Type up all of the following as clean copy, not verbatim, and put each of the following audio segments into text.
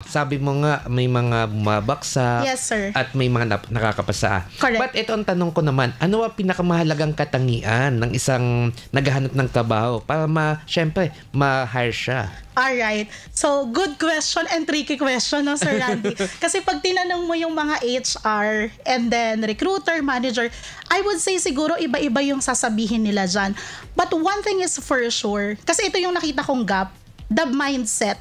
sabi mo nga may mga bumabaksak. Yes, sir. At may mga nakakapasa. Correct. But ito ang tanong ko naman, ano ang pinakamahalagang katangian ng isang naghahanap ng trabaho para syempre, ma-hire siya? Alright. So, good question and tricky question, no, Sir Randy? Kasi pag tinanong mo yung mga HR and then recruiter, manager, I would say siguro iba-iba yung sasabihin nila dyan. But one thing is for sure, kasi ito yung nakita kong gap, the mindset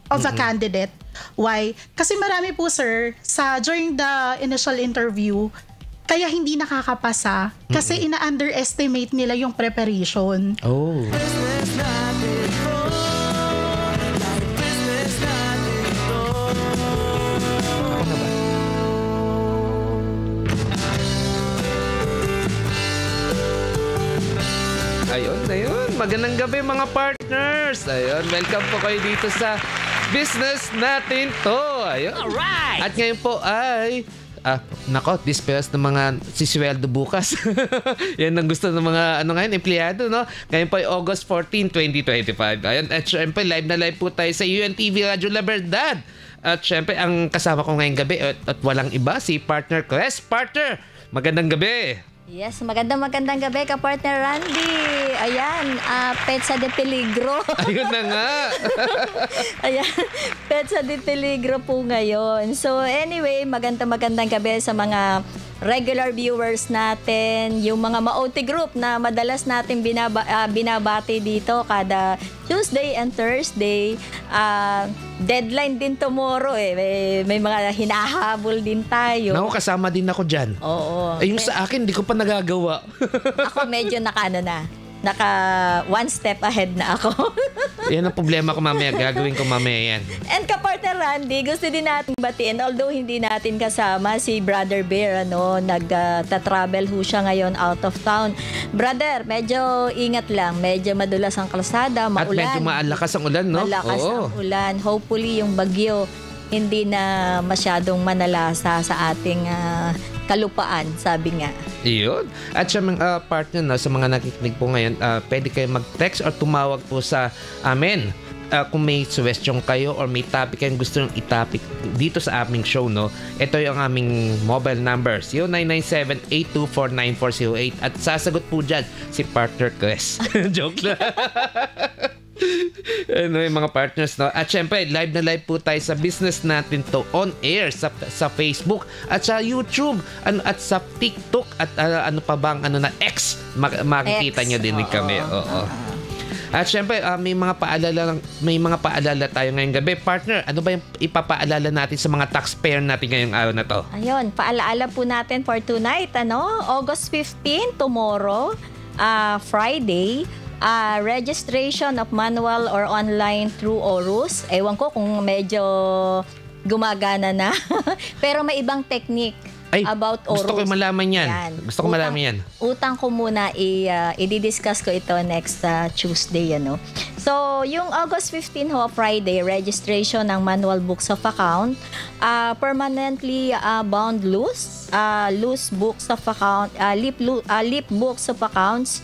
of a candidate. Why? Kasi marami po, sir, during the initial interview, kaya hindi nakakapasa kasi ina-underestimate nila yung preparation. Oh. Ayun. Magandang gabi mga partners. Ayun, welcome po kayo dito sa business natin to. Ayun. Alright! At ngayon po ay disperse ng mga sisweldo bukas. Yan ang gusto ng mga empleyado, no? Ngayon po ay August 14, 2025. Ayun, at syempre live na live po tayo sa UNTV Radio La Verdad. At syempre ang kasama ko ngayong gabi at walang iba si partner Chris. Partner, magandang gabi. Yes, magandang gabi ka partner Randy. Ayan, Petsa de Peligro. Ayun na nga. Ayan, Petsa de Peligro po ngayon. So anyway, magandang gabi sa mga regular viewers natin, yung mga ma-OT group na madalas natin binabati dito kada Tuesday and Thursday. Deadline din tomorrow may mga hinahabol din tayo. Naku, kasama din ako dyan. Oo. Yung sa akin, di ko pa nagagawa. Ako medyo naka one step ahead na ako. Yan ang problema ko mamaya. Gagawin ko mamaya yan. And kapartner Randy, gusto din natin batiin, although hindi natin kasama si Brother Bear, nagta-travel ho siya ngayon out of town. Brother, medyo ingat lang. Medyo madulas ang kalsada, maulan. At medyo malakas ang ulan, no? Malakas ang ulan. Hopefully, yung bagyo hindi na masyadong manalasa sa ating kalupaan, sabi nga. Iyon. At sa mga partner, sa mga nakikinig po ngayon, pwede kayo mag-text or tumawag po sa amin. Kung may suggestion kayo or may topic kayong gusto nyo itapik dito sa aming show, no? Ito yung aming mobile number, 0997-824-9408. At sasagot po dyan si partner Chris. Joke lang. Yung mga partners, no? At syempre, live na live po tayo sa business natin to on air sa Facebook at sa YouTube at sa TikTok at ano pa bang na X, makikita nyo din kami. Oo. At syempre, may mga paalala tayo ngayong gabi. Partner, ano ba yung ipapaalala natin sa mga taxpayer natin ngayong araw na to? Ayun, paalaala po natin for tonight, August 15, tomorrow, Friday, registration of manual or online through ORUS. Ewan ko kung medyo gumagana na. Pero may ibang technique about ORUS. Gusto ko malaman yan. Gusto ko malaman yan. Utang ko muna, i-discuss ko ito next Tuesday. So, yung August 15 Friday, registration ng manual books of account, permanently bound loose books of account, lip books of accounts,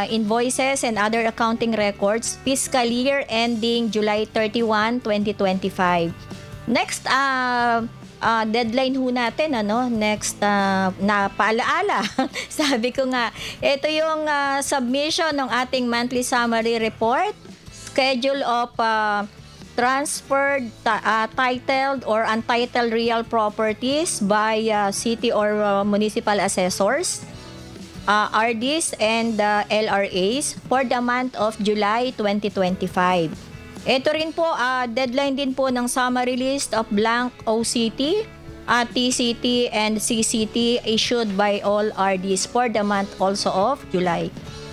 invoices and other accounting records, fiscal year ending July 31, 2025. Next, deadline ho natin, next na paalaala. Sabi ko nga, ito yung submission ng ating monthly summary report, schedule of transferred, titled or untitled real properties by city or municipal assessors, RDs and LRAs for the month of July 2025. Ito rin po, deadline din po ng summary list of blank OCT, TCT and CCT issued by all RDs for the month also of July.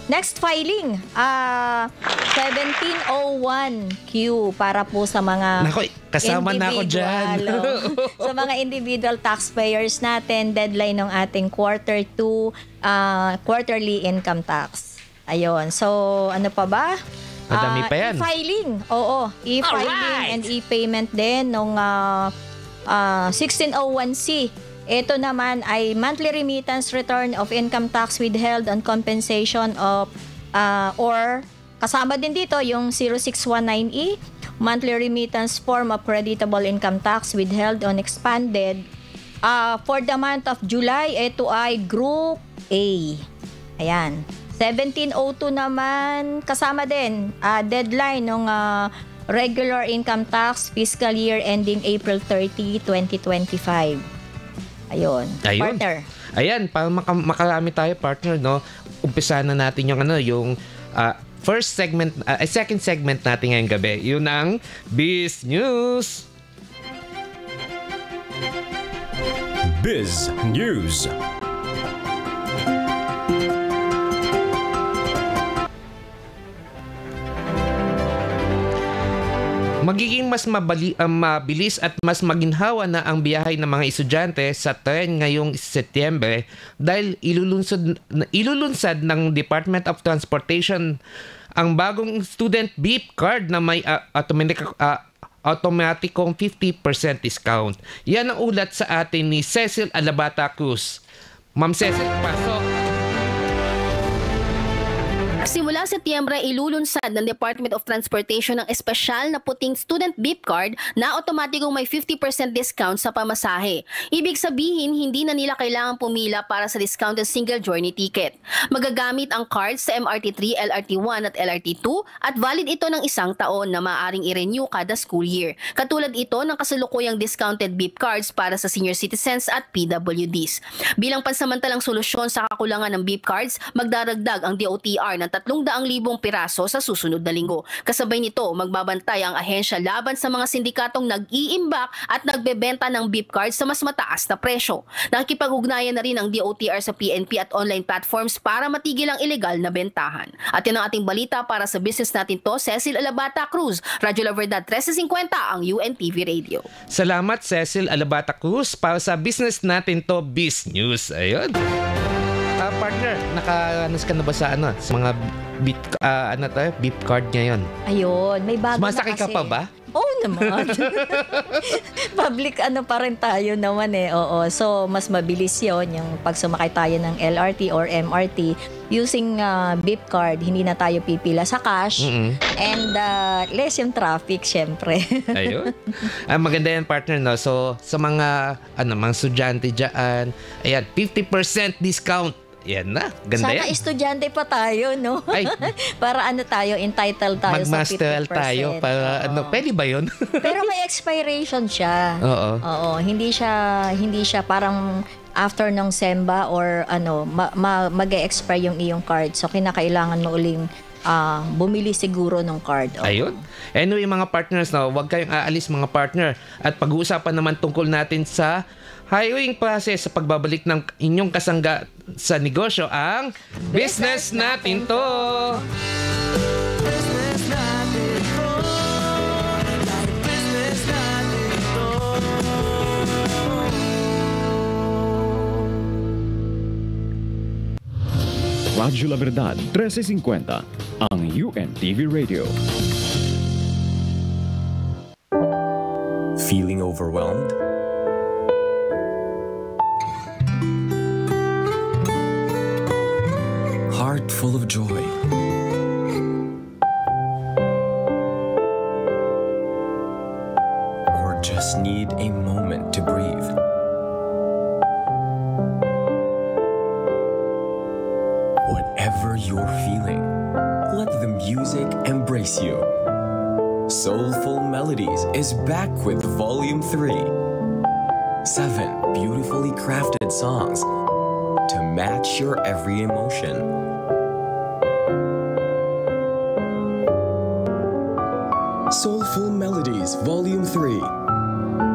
Next filing, 1701Q para po sa mga kasama na ako dyan. Sa mga individual taxpayers natin, deadline ng ating quarter 2 quarterly income tax. Ayun. So, ano pa ba? Madami pa yan. E-filing. Oo. E-filing and e-payment din nung 1601C. Ito naman ay monthly remittance return of income tax withheld on compensation of or kasama din dito yung 0619E monthly remittance form of creditable income tax withheld on expanded. For the month of July, ito ay Group A. Ayan. 1702 naman, kasama din, deadline ng regular income tax fiscal year ending April 30, 2025. Ayun. Partner. Ayan, para makarami tayo, partner, no? Umpisa na natin yung second segment natin ngayong gabi. Yun ang Biz News. Biz News. Magiging mas mabilis at mas maginhawa na ang biyahe ng mga estudyante sa tren ngayong Setyembre dahil ilulunsad ng Department of Transportation ang bagong student beep card na may automatikong 50% discount. Yan ang ulat sa atin ni Cecil Alabata Cruz. Ma'am Cecil, pasok. Simula Setyembre, ilulunsad ng Department of Transportation ng espesyal na puting student beep card na automatikong may 50% discount sa pamasahe. Ibig sabihin, hindi na nila kailangan pumila para sa discounted single journey ticket. Magagamit ang cards sa MRT3, LRT1 at LRT2 at valid ito ng 1 taon na maaaring i-renew kada school year. Katulad ito ng kasalukuyang discounted beep cards para sa senior citizens at PWDs. Bilang pansamantalang solusyon sa kakulangan ng beep cards, magdaragdag ang DOTR ng 300,000 piraso sa susunod na linggo. Kasabay nito, magbabantay ang ahensya laban sa mga sindikatong nag-iimbak at nagbebenta ng beep cards sa mas mataas na presyo. Nakikipag-ugnayan na rin ang DOTR sa PNP at online platforms para matigil ang ilegal na bentahan. At yan ang ating balita para sa business natin to. Cecil Alabata Cruz, Radyo La Verdad 1350, ang UNTV Radio. Salamat, Cecil Alabata Cruz, para sa business natin to, Biz News. Ayun. Partner, naka-anas ka na ba sa mga beep card ngayon? Ayun, may bago na kasi. Sumasakay ka pa ba? Oo naman. Public pa rin tayo naman eh. Oo. So, mas mabilis yon yung pag sumakay tayo ng LRT or MRT using beep card, hindi na tayo pipila sa cash. And less yung traffic, syempre. Ayun. Maganda yan, partner, no? So, sa mga estudyante dyan, ayan, 50% discount. Yan na. Ganda sana yan. Estudyante pa tayo, no? Ay, para entitled tayo sa 50%. Magmaster tayo. Para, pwede ba yun? Pero may expiration siya. Oo. Hindi siya parang after ng SEMBA or mag-expire yung iyong card. So, kinakailangan mo uling bumili siguro ng card. Ayun. Anyway, mga partners, huwag kayong aalis, mga partner. At pag-uusapan naman tungkol natin sa hiring process sa pagbabalik ng inyong kasangga sa negosyo, ang Business Natin To. Business natin to. Business natin to. Radyo La Verdad 1350, ang UNTV Radio. Feeling overwhelmed? Heart full of joy. Or just need a moment to breathe. Whatever you're feeling, let the music embrace you. Soulful Melodies is back with Volume 3. 7 beautifully crafted songs to match your every emotion. Soulful Melodies Volume 3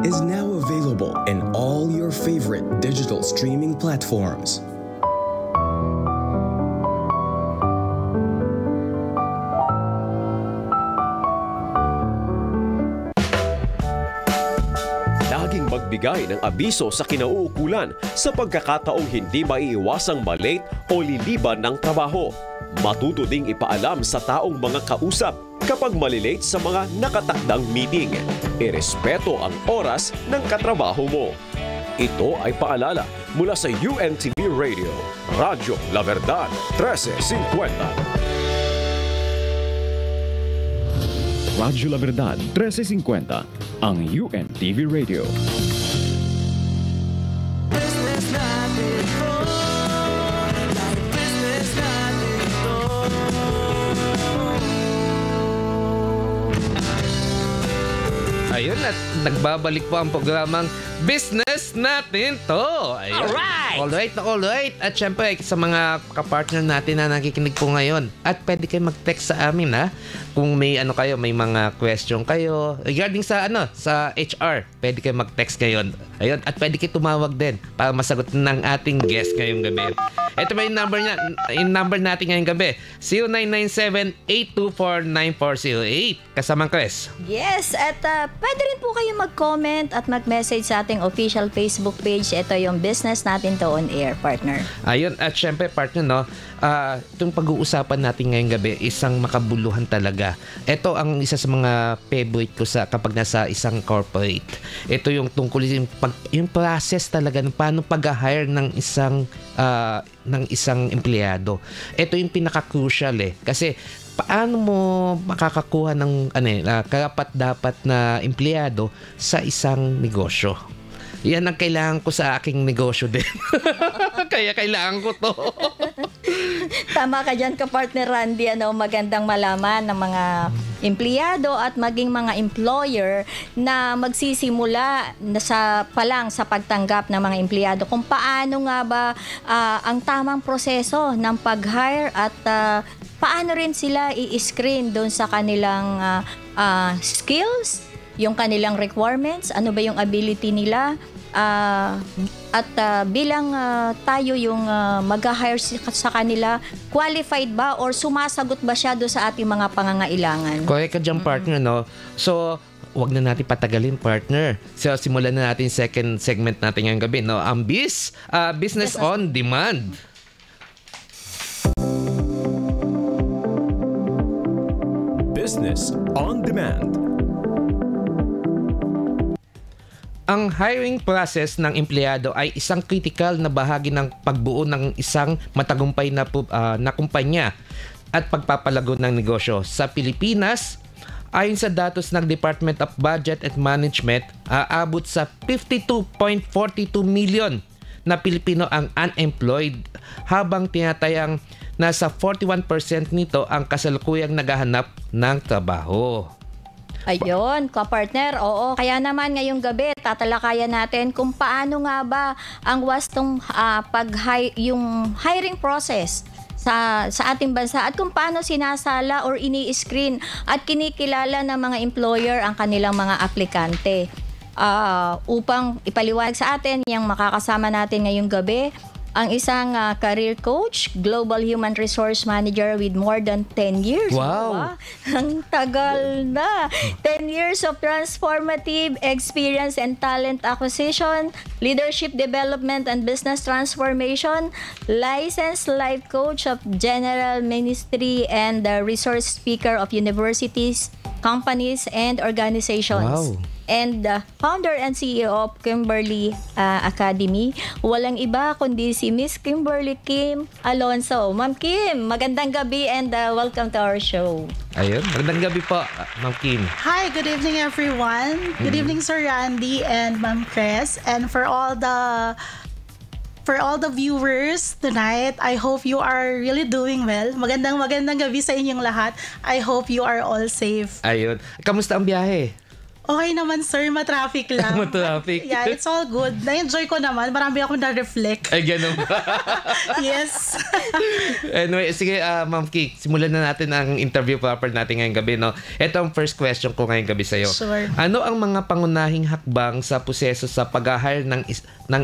is now available in all your favorite digital streaming platforms. Magbigay ng abiso sa kinauukulan sa pagkakataong hindi maiiwasang malate o liliban ng trabaho. Matuto ding ipaalam sa taong mga kausap kapag malilate sa mga nakatakdang meeting. Irespeto ang oras ng katrabaho mo. Ito ay paalala mula sa UNTV Radio, Radyo La Verdad 1350. Radyo La Verdad 1350, ang UNTV Radio. Business natin to. Like business natin to. Ayun, at nagbabalik po ang programang Business Natin To. Ayun. Alright. At syempre, sa mga kapartner natin na nakikinig po ngayon, at pwede kayo mag-text sa amin ha, kung may kayo, may mga question kayo regarding sa sa HR, pwede kayo mag-text ngayon. Ayun, at pwede kayo tumawag din para masagot ng ating guest ngayong gabi. Ito ba yung number natin ngayong gabi? 0997-824-9408. Kasamang Chris. Yes, at pwede rin po kayo mag-comment at mag-message sa ating official Facebook page. Ito yung Business Natin To on Air, partner. Ayun, at syempre partner, itong pag-uusapan natin ngayong gabi, isang makabuluhan talaga. Ito ang isa sa mga favorite ko kapag nasa isang corporate. Ito yung tungkol yung process talaga ng paano pag-hire ng isang empleyado. Ito yung pinaka-crucial kasi paano mo makakakuha ng karapat-dapat na empleyado sa isang negosyo. Yan ang kailangan ko sa aking negosyo din. Kaya kailangan ko to. Tama ka dyan, partner Randy. Magandang malaman ng mga empleyado at maging mga employer na magsisimula sa pagtanggap ng mga empleyado kung paano nga ba ang tamang proseso ng pag-hire at paano rin sila i-screen doon sa kanilang skills, yung kanilang requirements, ano ba yung ability nila, at bilang tayo yung mag-hire sa kanila, qualified ba or sumasagot ba siya doon sa ating mga pangangailangan? Correct ka dyan, partner, no? So, wag na natin patagalin, partner. So, simulan na natin second segment natin ngayong gabi, no? Ang Business on Demand. Business on Demand. Ang hiring process ng empleyado ay isang critical na bahagi ng pagbuo ng isang matagumpay na kumpanya at pagpapalago ng negosyo. Sa Pilipinas, ayon sa datos ng Department of Budget and Management, aabot sa 52.42 million na Pilipino ang unemployed, habang tinatayang nasa 41% nito ang kasalukuyang naghahanap ng trabaho. Ayun, kapartner. Oo, kaya naman ngayong gabi tatalakayan natin kung paano nga ba ang wastong yung hiring process sa ating bansa at kung paano sinasala or ini-screen at kinikilala ng mga employer ang kanilang mga aplikante. Upang ipaliwanag sa atin yung makakasama natin ngayong gabi, ang isang career coach, global human resource manager with more than 10 years. Wow! Ang tagal na! 10 years of transformative experience and talent acquisition, leadership development and business transformation, licensed life coach of general ministry and resource speaker of universities, companies, and organizations. Wow! And founder and CEO of Kimberly Academy. Walang iba kundi si Miss Kimberly Kim Alonso. Ma'am Kim, magandang gabi and welcome to our show. Ayun, magandang gabi po, Ma'am Kim. Hi, good evening everyone. Good evening Sir Randy and Ma'am Chris. And for all the viewers tonight, I hope you are really doing well. Magandang gabi sa inyong lahat. I hope you are all safe. Ayun. Kamusta ang biyahe? Okay naman sir, matraffic lang. Matraffic. Yeah, it's all good. Na-enjoy ko naman. Marami ako na-reflect. Ay, ganun ba? Yes. Anyway, sige, Ma'am Kim, simulan na natin ang interview proper natin ngayong gabi, no? Ito ang first question ko ngayong gabi sa'yo. Sure. Ano ang mga pangunahing hakbang sa proseso sa pag-hire ng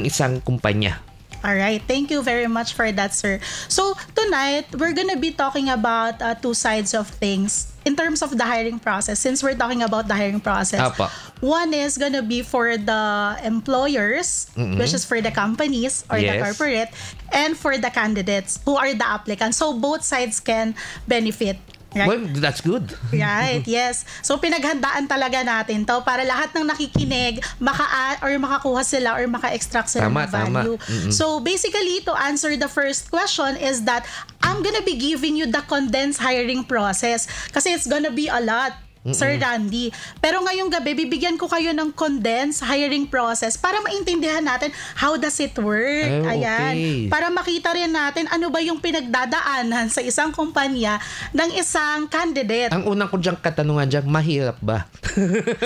isang kumpanya? Alright, thank you very much for that, sir. So, tonight, we're gonna be talking about two sides of things in terms of the hiring process. Since we're talking about the hiring process, Apa. one is gonna be for the employers, which is for the companies or the Yes. corporate, and for the candidates who are the applicants. So, both sides can benefit. Right? Well, that's good. Right, yes. So pinaghandaan talaga natin to para lahat ng nakikinig makakuha sila or maka-extract sila ng value. So basically, to answer the first question is that I'm gonna be giving you the condensed hiring process kasi it's gonna be a lot. Sir Randy. Pero ngayong gabi, bibigyan ko kayo ng condensed hiring process para maintindihan natin how does it work. Ay, Ayan. okay. Para makita rin natin ano ba yung pinagdadaanan sa isang kumpanya ng isang candidate. Ang unang ko diyang katanungan dyan, mahirap ba?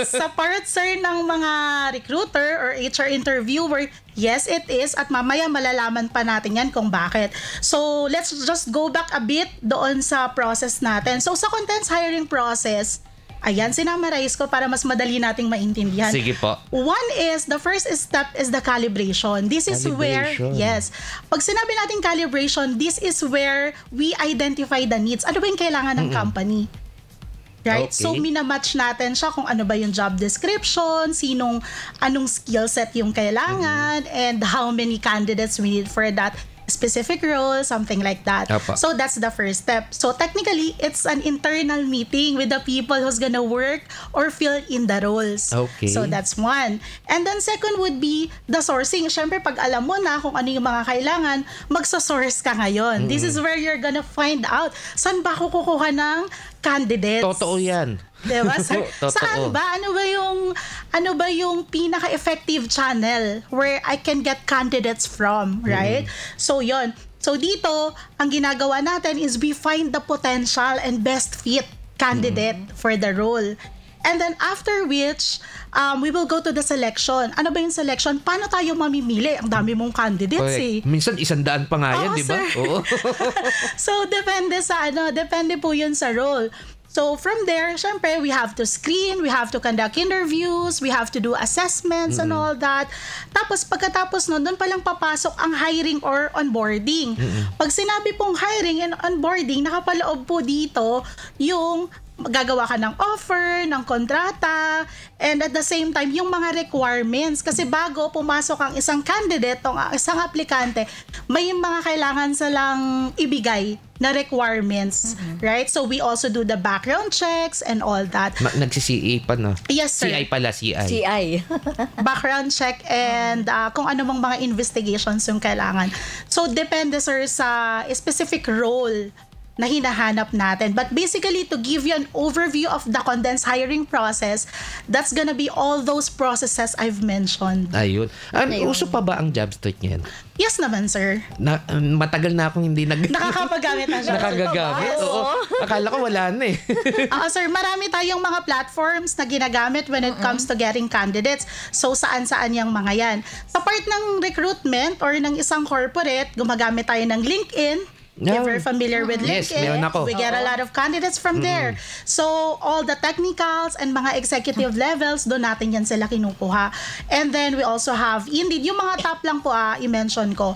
Sa part, sir, ng mga recruiter or HR interviewer, yes, it is. At mamaya malalaman pa natin yan kung bakit. So, let's just go back a bit doon sa process natin. So, sa condensed hiring process, ayan, sinamarize ko para mas madali nating maintindihan. Sige po. One is, the first step is the calibration. This is where, Calibration. yes, pag sinabi natin calibration, this is where we identify the needs. Ano ba yung kailangan ng company? Right? Okay. So, minamatch natin siya kung ano ba yung job description, anong skill set yung kailangan, and how many candidates we need for that specific role, something like that. Apa. So, that's the first step. So, technically, it's an internal meeting with the people who's gonna work or fill in the roles. Okay. So, that's one. And then, second would be the sourcing. Siyempre, pag alam mo na kung ano yung mga kailangan, magsa-source ka ngayon. This is where you're gonna find out saan ba ako kukuha ng candidates. Totoo yan. Diba, sir? Totoo. Saan ba? Ano ba yung pinaka-effective channel where I can get candidates from, right? So, yon. So, dito, ang ginagawa natin is we find the potential and best fit candidate for the role. And then after which, we will go to the selection. Ano ba yung selection? Paano tayo mamimili? Ang dami mong candidates Correct. eh. Minsan 100 pa nga yan, Oo, di ba? sir. Oo. So, depende po yun sa role. So, from there, syempre, we have to screen, we have to conduct interviews, we have to do assessments and all that. Tapos, pagkatapos nun, doon palang papasok ang hiring or onboarding. Pag sinabi pong hiring and onboarding, nakapaloob po dito yung gagawa ka ng offer, ng kontrata, and at the same time, yung mga requirements. Kasi bago pumasok ang isang candidate, isang aplikante, may mga kailangan silang ibigay na requirements, right? So, we also do the background checks and all that. Nagsi-CA pa, no? Yes, sir. CI pala, CI. CI. Background check and kung ano mang mga investigations yung kailangan. So, depende, sir, sa specific role na hinahanap natin. But basically, to give you an overview of the condensed hiring process, that's gonna be all those processes I've mentioned. Ayun. Uso pa ba ang job street ngayon? Yes naman, sir. Matagal na akong hindi Nakakapagamit na siya. nakagagamit. Oo. Akala ko wala na eh. Sir, marami tayong mga platforms na ginagamit when it comes to getting candidates. So, saan-saan yung mga yan. Sa part ng recruitment or ng isang corporate, gumagamit tayo ng LinkedIn. If you're familiar with Yes, LinkedIn, meron ako. we get a lot of candidates from there. So, all the technicals and mga executive levels, doon natin yan sila kinukuha. And then, we also have Indeed. Yung mga top lang po, i-mention ko.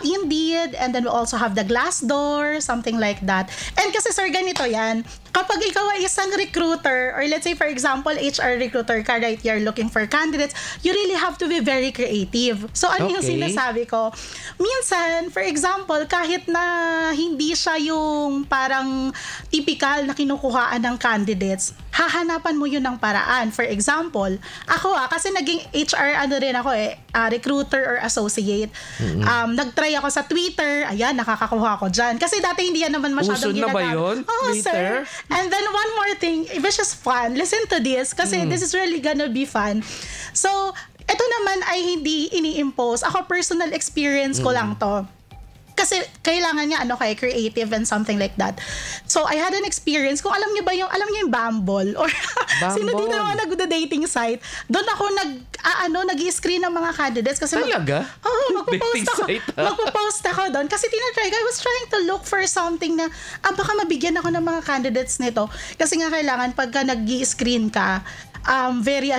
Indeed, and then we also have the Glassdoor, something like that. And kasi, sir, ganito yan. Kapag ikaw ay isang recruiter, or let's say, for example, HR recruiter ka, right, you're looking for candidates, you really have to be very creative. So, ano yung Okay. sinasabi ko? Minsan, for example, kahit na hindi siya yung parang typical na kinukuhaan ng candidates, hahanapan mo yun ng paraan. For example, ako kasi naging HR rin ako recruiter or associate. Nag-try ako sa Twitter, ayan, nakakakuha ko dyan. Kasi dati hindi yan naman masyadong Uso na ba ginagamit. yun? Oo, Twitter? sir. And then one more thing, which is fun, listen to this, kasi this is really gonna be fun. So, ito naman ay hindi ini-impose. Ako, personal experience ko lang to. Kasi kailangan niya creative and something like that. So I had an experience. Kung alam niyo yung Bumble or sino dito naman nag-dating site. Doon ako nag-i-screen ng mga candidates kasi Talaga? magpo-post ako doon kasi tinatry ko. I was trying to look for something na baka mabigyan ako ng mga candidates nito. Kasi nga kailangan pagka nag-i-screen ka, very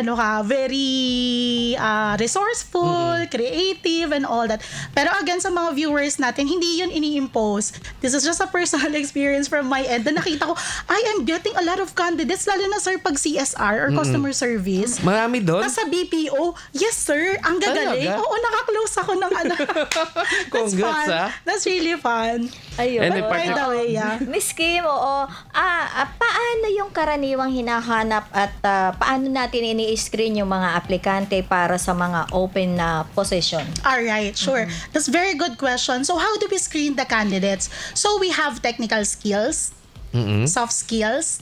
resourceful, creative and all that. Pero again, sa mga viewers natin, hindi yun ini-impose. This is just a personal experience from my end. Na nakita ko, I am getting a lot of candidates, lalo na sir pag CSR or customer service. Marami doon? Sa BPO, yes sir, ang gagaling. Talaga? Oo, nakaklose ako ng That's Congrats, fun. That's really fun. Ayun. And then, By the way, yeah. Miss Kim, paano yung karaniwang hinahanap at paano natin ini-screen yung mga aplikante para sa mga open na position? Alright, sure. That's a very good question. So how do we screen the candidates? So we have technical skills, soft skills,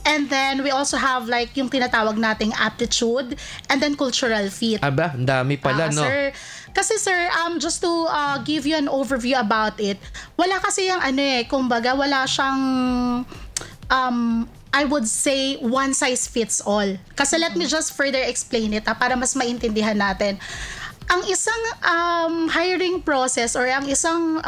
And then we also have like yung tinatawag nating aptitude and then cultural fit. Aba, ang dami pala, no? Sir, kasi sir, just to give you an overview about it, wala kasi yung kumbaga wala siyang I would say one size fits all. Kasi let me just further explain it para mas maintindihan natin. Ang isang hiring process or ang isang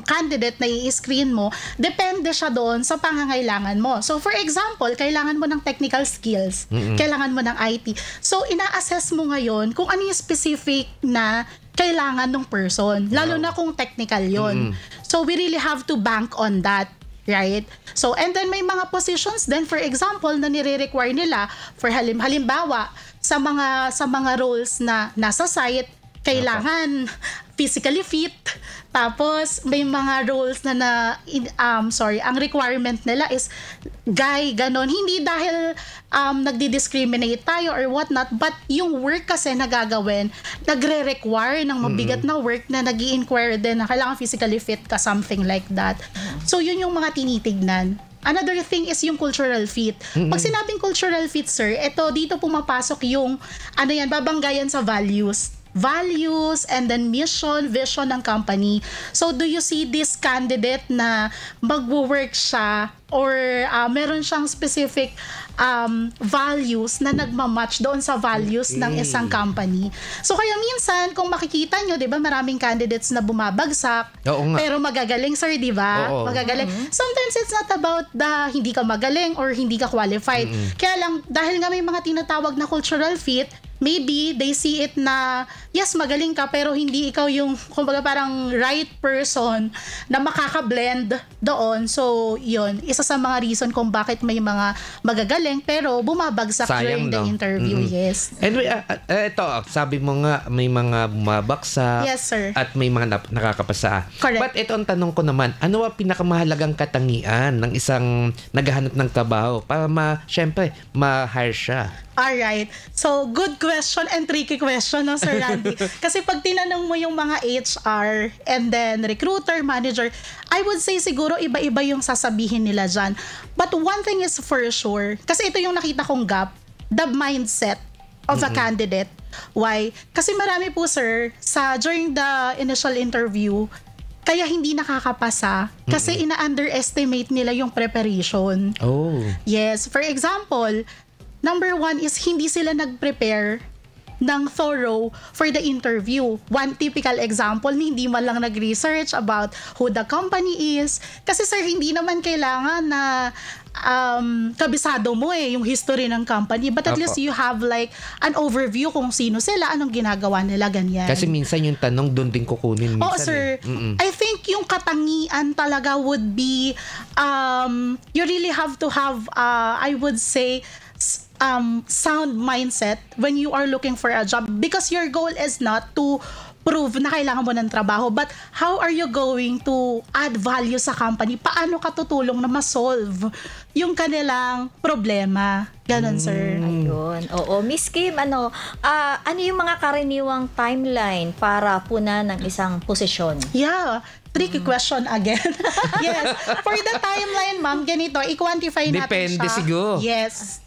candidate na i-screen mo, depende siya doon sa pangangailangan mo. So for example, kailangan mo ng technical skills, kailangan mo ng IT. So ina-assess mo ngayon kung ano yung specific na kailangan ng person, lalo na kung technical yon. So we really have to bank on that. Right? So, and then may mga positions then, for example, na nire-require nila for halimbawa sa mga roles na nasa site, kailangan physically fit. Tapos may mga roles na ang requirement nila is guy, ganon. Hindi dahil nagdi-discriminate tayo or whatnot, but yung work kasi na gagawin, nagre-require ng mabigat na work na nag-i-inquire din na kailangan physically fit ka, something like that. So yun yung mga tinitignan. Another thing is yung cultural fit. Pag sinabing cultural fit, sir, dito pumapasok yung babanggayan sa values and then mission, vision ng company. So do you see this candidate na magwo-work siya or meron siyang specific values na nagmamatch doon sa values ng isang company. So kaya minsan kung makikita nyo, 'di ba, maraming candidates na bumabagsak pero magagaling, sir, 'di ba? Magagaling. Sometimes it's not about hindi ka magaling or hindi ka qualified. Kaya lang dahil nga may mga tinatawag na cultural fit, maybe they see it na yes, magaling ka pero hindi ikaw yung kumbaga parang right person na makaka-blend doon. So, yun, isa sa mga reason kung bakit may mga magagaling pero bumabagsak during the interview. Yes. And ito, sabi mo nga may mga bumabagsak. Yes, sir. At may mga nakakapasa. Correct. But ito ang tanong ko naman, ano ang pinakamahalagang katangian ng isang naghahanap ng trabaho para syempre ma-hire siya? Alright. So, good question and tricky question, no, Sir Randy? Kasi pag tinanong mo yung mga HR and then recruiter, manager, I would say siguro iba-iba yung sasabihin nila dyan. But one thing is for sure, kasi ito yung nakita kong gap, the mindset of a candidate. Why? Kasi marami po, sir, during the initial interview, kaya hindi nakakapasa kasi ina-underestimate nila yung preparation. Oh. Yes. For example, number one is hindi sila nag-prepare ng thorough for the interview. One typical example, hindi man lang nag-research about who the company is. Kasi sir, hindi naman kailangan na kabisado mo yung history ng company. But at least you have like an overview kung sino sila, anong ginagawa nila, ganyan. Kasi minsan yung tanong doon din kukunin. Oo, sir. I think yung katangian talaga would be, you really have to have, I would say, sound mindset when you are looking for a job, because your goal is not to prove na kailangan mo ng trabaho, but how are you going to add value sa company? Paano ka tutulong na ma-solve yung kanilang problema? Ganon, sir. Ayun. Oo. Miss Kim, ano yung mga karaniwang timeline para punan ng isang posisyon? Yeah. Tricky question again. Yes. For the timeline, ma'am, ganito, i-quantify natin siya. Depende siguro. Yes.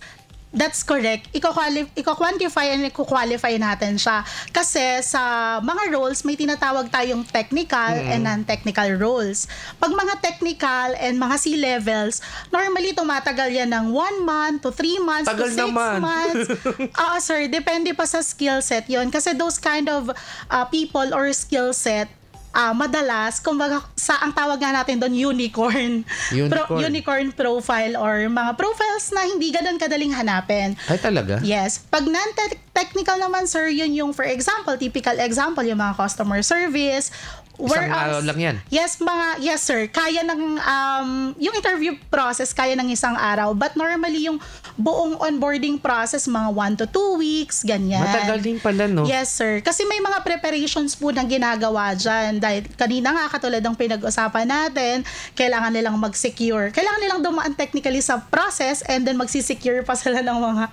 That's correct. Iko-quantify and iko-qualify natin siya. Kasi sa mga roles, may tinatawag tayong technical and non-technical roles. Pag mga technical and mga C-levels, normally tumatagal yan ng 1 month to 3 months Tagal to 6 naman. months. Sir, depende pa sa skill set yon. Kasi those kind of people or skill set, madalas, kumbaga, ang tawag nga natin doon, unicorn profile or mga profiles na hindi ganun kadaling hanapin. Ay, talaga? Yes. Pag non-technical naman, sir, yun yung, for example, typical example, yung mga customer service. Isang araw lang yan? Yes, sir. Kaya ng, yung interview process, kaya ng isang araw. But normally, yung buong onboarding process, mga 1 to 2 weeks, ganyan. Matagal din pala, no? Yes, sir. Kasi may mga preparations po na ginagawa dyan. Dahil kanina nga, katulad ng pinag-usapan natin, kailangan nilang mag-secure. Kailangan nilang dumaan technically sa process and then magsisecure pa sila ng mga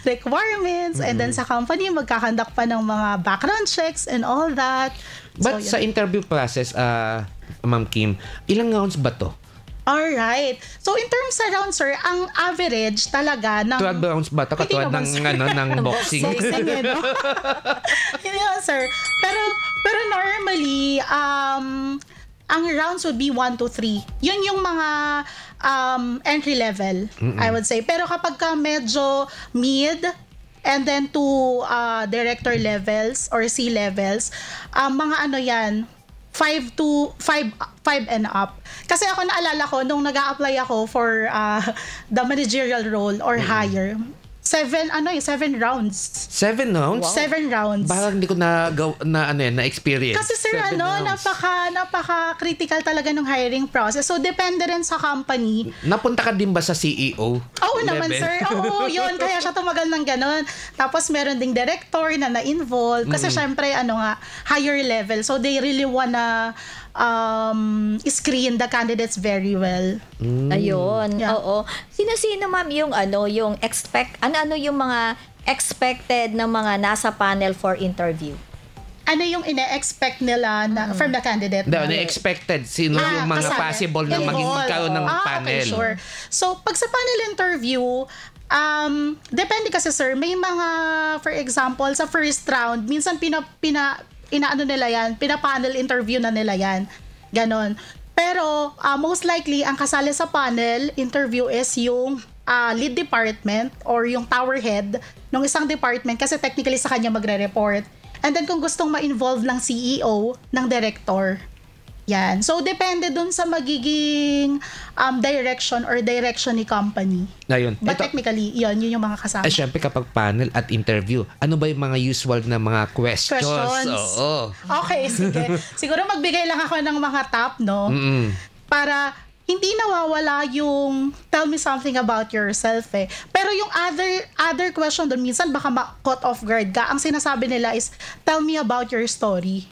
requirements. And then sa company, magkakandak pa ng mga background checks and all that. But sa interview process, Ma'am Kim, ilang rounds ba to? Alright. So in terms sa rounds, sir, ang average talaga ng 12 rounds ba? Hindi Katulad naman, ng, sir. ng boxing. boxing eh, no? Hindi naman, sir. Pero normally, ang rounds would be 1 to 3. Yun yung mga entry level, I would say. Pero kapag ka medyo mid, and then to director levels or C levels, mga ano yan, 5 and up. Kasi ako naalala ko, nung nag-a-apply ako for the managerial role or higher, 7 rounds. 7 rounds? 7 rounds. Parang hindi ko na-experience. Kasi sir, 7 rounds. napaka-critical talaga ng hiring process. So, depende rin sa company. Napunta ka din ba sa CEO? Oo naman, level? sir. Oo, yun. Kaya siya tumagal ng ganun. Tapos, meron ding director na na-involve. Kasi syempre, higher level. So, they really wanna screen the candidates very well. Ayun, Yeah. oo. Sino-sino ma'am yung yung ano yung mga expected na mga nasa panel for interview? Ano yung ine-expect nila from the candidate? Hindi, expected. Sino yung mga kasali. possible na maging magkaroon ng panel? Okay, sure. So, pag sa panel interview, depende kasi sir, may mga, for example, sa first round, minsan pina-panel interview na nila yan. Ganon. Pero, most likely, ang kasali sa panel interview is yung lead department or yung tower head ng isang department kasi technically sa kanya magre-report. And then, kung gustong ma-involve ng CEO, ng director, yan. So, depende dun sa magiging direction ni company. Ngayon, But technically, yun yung mga kasama. syempre kapag panel at interview, ano ba yung mga usual na mga questions? Oo. Okay, sige. Siguro magbigay lang ako ng mga top, no? Para hindi nawawala yung tell me something about yourself eh. Pero yung other question doon, minsan baka ma-caught off guard ka. Ang sinasabi nila is, tell me about your story.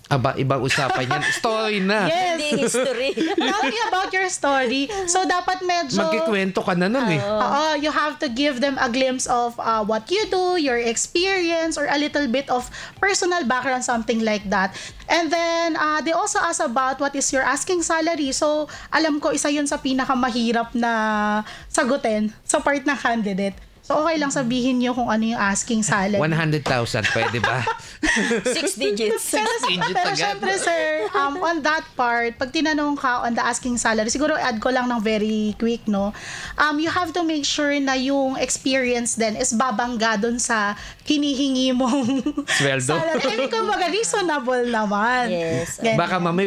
Aba, ibang usapan yan. Story na. Yes. Hindi history. Tell me about your story. So, dapat medyo... Magkikwento ka na nun eh. You have to give them a glimpse of what you do, your experience, or a little bit of personal background, something like that. And then, they also ask about what is your asking salary. So, alam ko, isa yun sa pinakamahirap na sagutin sa part ng candidate. So, okay lang sabihin nyo kung ano yung asking salary. 100,000, pwede ba? 6 digits. Pero syempre, sir, on that part, pag tinanong ka on the asking salary, siguro add ko lang ng very quick, no? You have to make sure na yung experience din is babangga dun sa hinihingi mong Sweldo? salary. I mean, kumbaga, reasonable naman. Yes. Ganyan. Baka mamay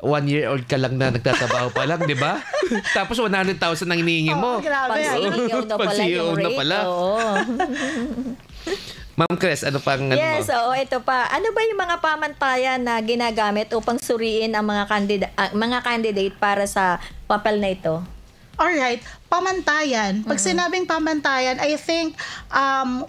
1-year-old ka lang na nagtatrabaho pa lang, di ba? Tapos 100,000 ang hinihingi mo. Grabe. Pang-CEO na pala Pang-CEO yung na rate. pala. Oo. Ma'am Chris, ano pang Yes, mo? ito pa. Ano ba yung mga pamantayan na ginagamit upang suriin ang mga candidate para sa papel na ito? Alright, pamantayan. Pag sinabing pamantayan, I think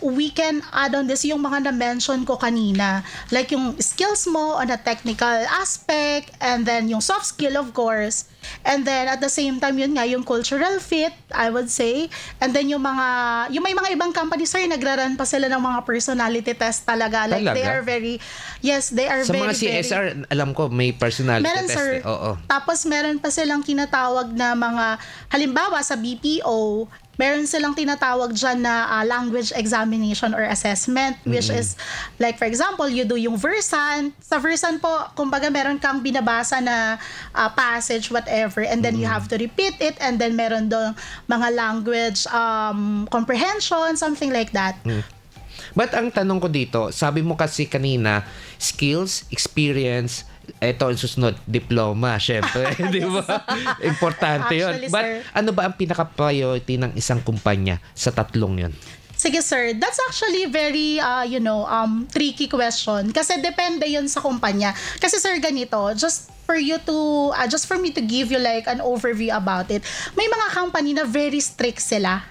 we can add on this yung mga na-mention ko kanina. Like yung skills mo on a technical aspect, and then yung soft skill, of course. And then at the same time, yun nga, yung cultural fit, I would say. And then yung may mga ibang companies, sir, nagra-run pa sila ng mga personality test talaga. Like they are very, they are Sa very, mga CSR, alam ko, may personality meron, test. sir. Oo. Tapos meron pa silang tinatawag na mga, halimbawa sa BPO, meron silang tinatawag dyan na language examination or assessment, which is, like for example, you do yung Versant. Sa Versant po, kumbaga meron kang binabasa na passage, whatever, and then you have to repeat it, and then meron doon mga language comprehension, something like that. But ang tanong ko dito, sabi mo kasi kanina, skills, experience, ito ang susunod, diploma, syempre. Di ba? Importante yun. Actually, But sir, ano ba ang pinaka-priority ng isang kumpanya sa tatlong yun? sige sir, that's actually very tricky question kasi depende yun sa kumpanya. Kasi sir, ganito, just for me to give you like an overview about it. May mga company na very strict sila.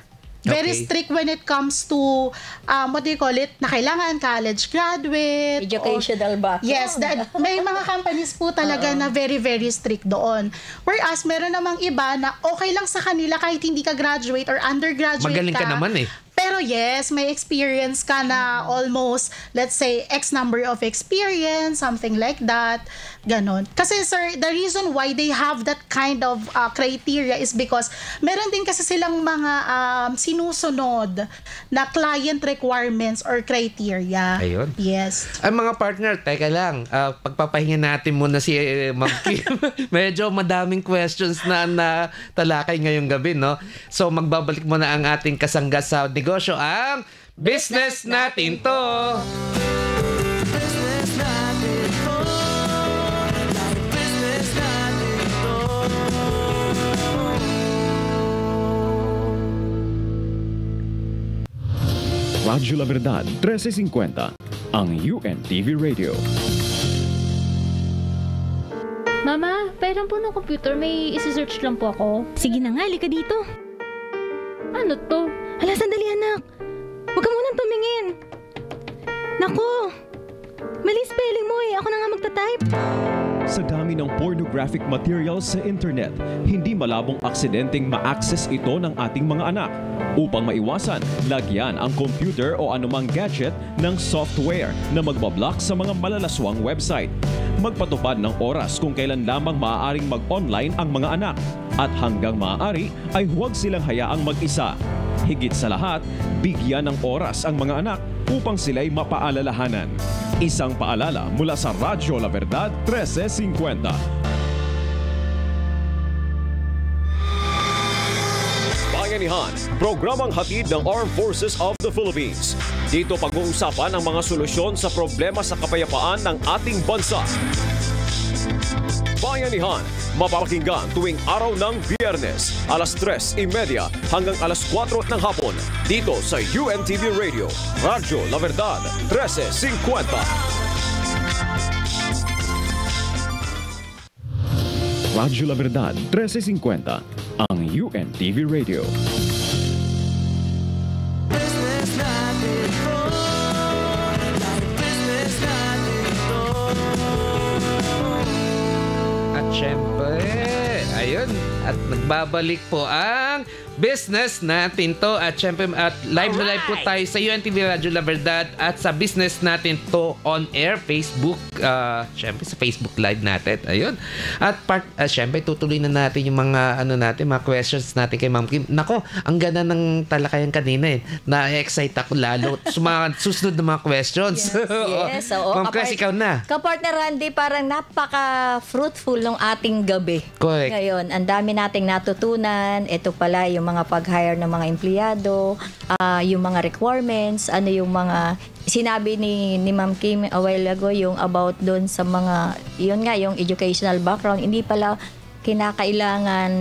Very Okay. strict when it comes to what do you call it? Na kailangan college graduate. Educational background. Yes, may mga companies po talaga na very, very strict doon. Whereas, meron namang iba na okay lang sa kanila kahit hindi ka graduate or undergraduate Magaling ka naman eh. Pero yes, may experience ka na almost, let's say, X number of experience, something like that. Ganon. Kasi sir, the reason why they have that kind of criteria is because meron din kasi silang mga sinusunod na client requirements or criteria. Ayun. Yes. Ang mga partner, teka lang, pagpapahinga natin muna si Ma'am Kim. Medyo madaming questions na talakay ngayong gabi, no? So magbabalik muna ang ating kasangga sa negosyo, ang Business Natin To! Business natin to. Like business natin to. Radyo La Verdad 1350, ang UNTV Radio. Mama, pailan po ng computer. May isi-search lang po ako. Sige na nga, halika dito. Ano to? Hala, sandali anak. Huwag ka munang tumingin. Naku, mali spelling mo eh. Ako na nga magta-type. Sa dami ng pornographic materials sa internet, hindi malabong aksidenteng ma-access ito ng ating mga anak. Upang maiwasan, lagyan ang computer o anumang gadget ng software na magbablock sa mga malalaswang website. Magpatupad ng oras kung kailan lamang maaaring mag-online ang mga anak. At hanggang maaari ay huwag silang hayaang mag-isa. Higit sa lahat, bigyan ng oras ang mga anak upang sila'y mapaalalahanan. Isang paalala mula sa Radyo La Verdad 1350. Bayanihan, programang hatid ng Armed Forces of the Philippines. Dito pag-uusapan ang mga solusyon sa problema sa kapayapaan ng ating bansa. Bayanihan, mapapakinggan tuwing araw ng Biyernes, alas 3:30 hanggang alas 4 ng hapon, dito sa UNTV Radio, Radyo La Verdad 1350. Radyo La Verdad 1350, ang UNTV Radio. Business natin to. Like business natin to. At syempre, ayun, at nagbabalik po ang Business Natin To. At syempre, at live na live po tayo sa UNTV Radyo La Verdad at sa Business Natin To on air, Facebook, syempre sa Facebook Live natin. Ayun. At syempre, tutuloy na natin yung mga mga questions natin kay Ma'am Kim. Nako, ang ganda ng talakayan kanina eh. Na-excite ako lalo sa mga susunod na mga questions. Yes. So, Ma'am Chris, ikaw na. Kapartner Randy, parang napaka-fruitful ng ating gabi. Correct. Ngayon, ang dami nating natutunan. Ito pala yung mga pag-hire ng mga empleyado, yung mga requirements, ano yung mga sinabi ni Ma'am Kim a while ago, yung about doon sa mga, yun nga, yung educational background, hindi pala kinakailangan,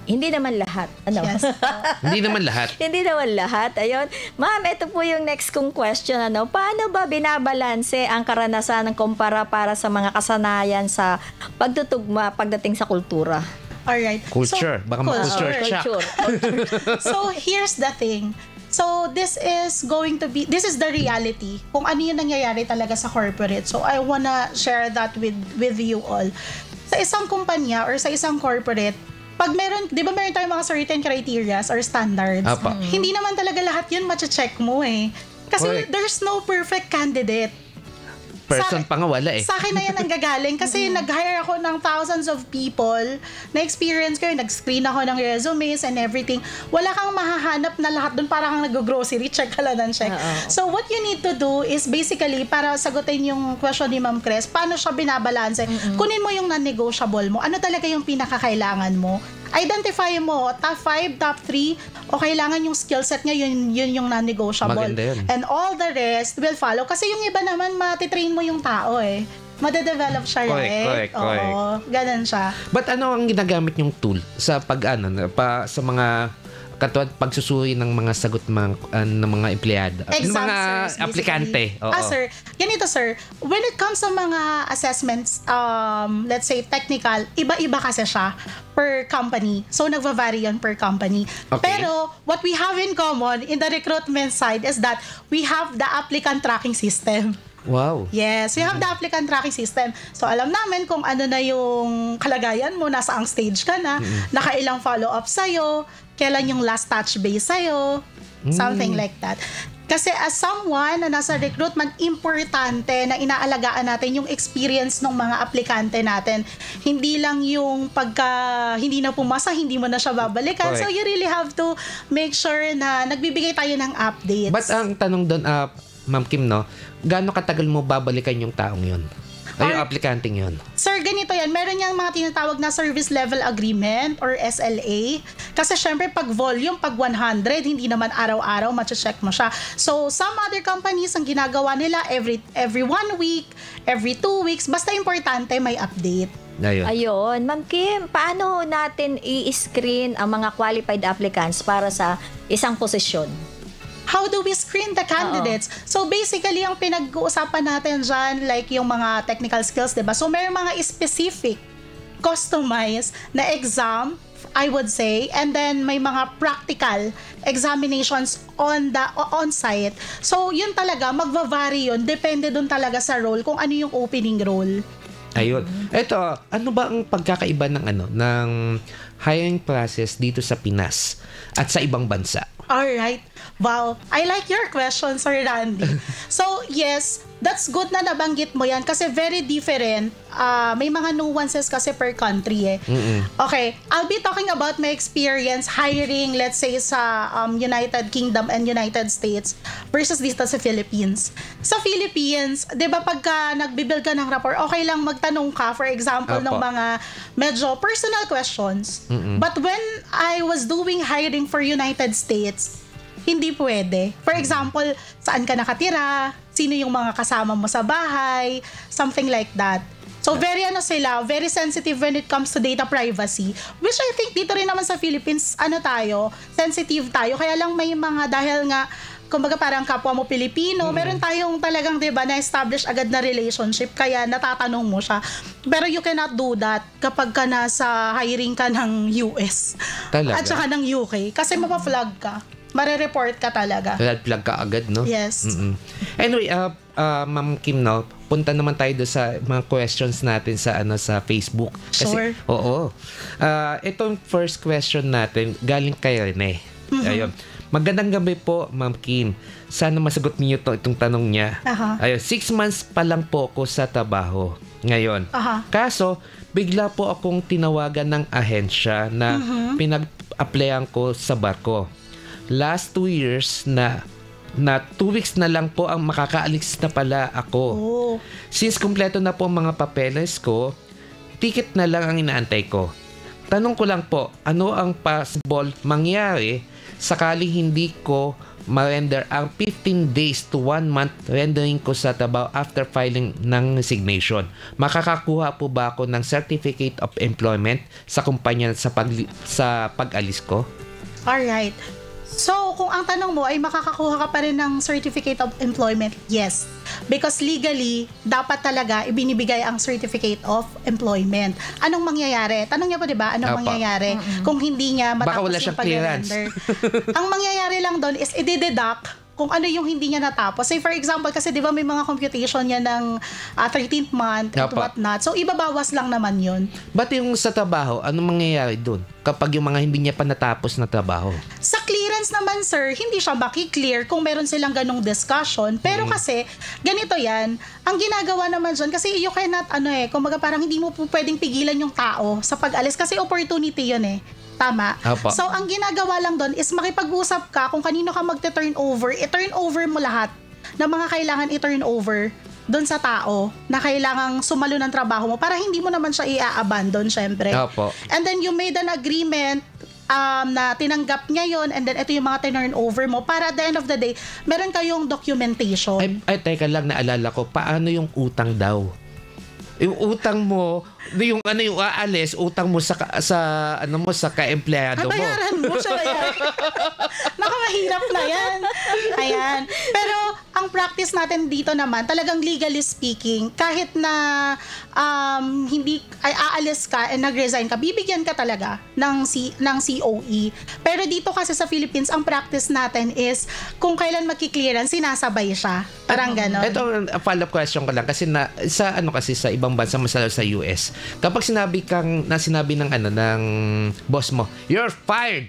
hindi naman lahat. Ano? Yes. Hindi naman lahat. Hindi naman lahat. Ayun. Ma'am, ito po yung next kong question. Paano ba binabalanse ang karanasan ng kumpara para sa mga kasanayan sa pagtutugma pagdating sa kultura? Alright. Culture. Baka ma-culture shock. So, here's the thing. So, this is the reality. Kung ano yung nangyayari talaga sa corporate. So, I wanna share that with you all. Sa isang kumpanya or sa isang corporate, pag meron, di ba meron tayong mga certain criteria or standards, hindi naman talaga lahat yun mache-check mo eh. Kasi there's no perfect candidate. Person pa nga wala eh. Sa akin na yan ang gagaling kasi nag-hire ako ng thousands of people, na-experience ko yun, nag-screen ako ng resumes and everything. Wala kang mahahanap na lahat doon, para kang nag-grocery, check ka lang ng check. So what you need to do is basically, para sagutin yung question ni Ma'am Cres, paano siya binabalanse? Kunin mo yung non-negotiable mo. Ano talaga yung pinakakailangan mo? Identify mo, top 5, top 3, o kailangan yung skill set niya, yun yung non-negotiable. Maganda yun. And all the rest will follow. Kasi yung iba naman, matitrain mo yung tao eh. Madedevelop siya, right? Correct. Oo, ganun siya. But ano ang ginagamit yung tool sa sa mga katulad pagsusuri ng mga sagot ng mga empleyado? Ng mga aplikante. Sir, ganito sir, when it comes sa mga assessments, let's say technical, iba-iba kasi siya per company. So, nagva-vary yan per company. Okay. Pero, what we have in common in the recruitment side is that we have the applicant tracking system. Wow. Yes, we have the applicant tracking system. So, alam namin kung ano na yung kalagayan mo, nasa ang stage ka na, nakailang follow-up sa'yo, kailan yung last touch base sa'yo, Something like that. Kasi as someone na nasa recruitment, importante na inaalagaan natin yung experience ng mga aplikante natin. Hindi lang yung pagka hindi na pumasa, hindi mo na siya babalikan. Correct. So you really have to make sure na nagbibigay tayo ng updates. But ang tanong doon, Ma'am Kim, no, gaano katagal mo babalikan yung taong yun? Ay, yung aplikanteng yun? Sir, ganito yan. Meron yung mga tinatawag na Service Level Agreement or SLA. Kasi syempre, pag volume, pag 100, hindi naman araw-araw mache-check mo siya. So, some other companies, ang ginagawa nila every 1 week, every 2 weeks, basta importante may update. Ayun. Ma'am Kim, paano natin i-screen ang mga qualified applicants para sa isang posisyon? How do we screen the candidates? So basically, ang pinag-uusapan natin dyan, like yung mga technical skills, diba? So may mga specific, customized na exam, I would say, and then may mga practical examinations on-site. So yun talaga, magva-vary yun. Depende dun talaga sa role, kung ano yung opening role. Ayun. Ito, ano ba ang pagkakaiba ng hiring process dito sa Pinas at sa ibang bansa? Alright. Wow. I like your question, Sir Randy. So, yes, that's good na nabanggit mo yan kasi very different. May mga nuances kasi per country eh. Okay. I'll be talking about my experience hiring, let's say, sa United Kingdom and United States versus dito sa Philippines. Sa Philippines, di ba pagka nagbibuild ka ng rapport, okay lang magtanong ka, for example, ng mga medyo personal questions. But when I was doing hiring for United States, hindi pwede. For example, saan ka nakatira? Sino yung mga kasama mo sa bahay? Something like that. So very very sensitive when it comes to data privacy. Which I think dito rin naman sa Philippines, sensitive tayo. Kaya lang may mga, dahil nga, kumbaga parang kapwa mo Pilipino, meron tayong talagang, diba, na-establish agad na relationship, kaya natatanong mo siya. Pero you cannot do that kapag ka nasa hiring ka ng US. Talaga? At saka ng UK. Kasi mapaflag ka. Mare-report ka talaga. Red flag ka agad, no? Yes. Anyway, Ma'am Kim, no, punta naman tayo doon sa mga questions natin sa sa Facebook. Sure. Oo. Itong first question natin galing kay Rene. Ayun. Magandang gabi po, Ma'am Kim. Sana masagot niyo itong tanong niya. Ayun, 6 months pa lang po ako sa trabaho ngayon. Kaso, bigla po akong tinawagan ng ahensya na pinag-applyan ko sa barko. Last 2 years na 2 weeks na lang po ang makakaalis na pala ako. Since kumpleto na po ang mga papeles ko, ticket na lang ang inaantay ko. Tanong ko lang po, ano ang possible mangyari sakali hindi ko ma-render ang 15 days to 1 month rendering ko sa trabaho after filing ng resignation? Makakakuha po ba ako ng Certificate of Employment sa kumpanya sa pag-alis ko? Alright. So, kung ang tanong mo ay makakakuha ka pa rin ng Certificate of Employment, yes. Because legally, dapat talaga ibinibigay ang Certificate of Employment. Anong mangyayari? Tanong niya po, di ba? Anong mangyayari kung hindi niya matapos wala yung siyang pag-render? Ang mangyayari lang doon is i-deduct kung ano yung hindi niya natapos. Say for example, kasi di ba may mga computation niya ng 13th month and whatnot. So, ibabawas lang naman yun. But yung sa trabaho, anong mangyayari doon kapag yung mga hindi niya pa natapos na trabaho? Sa clearance naman, sir, hindi siya maki-clear kung meron silang ganong discussion. Pero kasi, ganito yan, ang ginagawa naman dyan, kasi you cannot, kumbaga parang hindi mo po pwedeng pigilan yung tao sa pag-alis kasi opportunity yun eh. Tama. So, ang ginagawa lang doon is makipag-usap ka kung kanino ka magte-turn over. I-turn over mo lahat ng mga kailangan i-turn over doon sa tao na kailangang sumalo ng trabaho mo para hindi mo naman siya i-abandon, syempre. And then, you made an agreement na tinanggap niya yon, and then ito yung mga turn over mo para at the end of the day, meron kayong documentation. Ay, teka lang, naalala ko, paano yung utang daw? Yung utang mo, yung aalis, utang mo sa ka-empleyado mo. Bayaran mo siya yan. Nakamahirap na yan. Ayan. Pero ang practice natin dito naman, talagang legally speaking, kahit na hindi ay aalis ka and nag-resign ka, bibigyan ka talaga ng COE. Pero dito kasi sa Philippines, ang practice natin is kung kailan magki-clearance, sinasabay siya. Parang ganon. Ito, follow-up question ko lang kasi sa ibang bansa, masalo sa US, kapag sinabi ng boss mo, you're fired,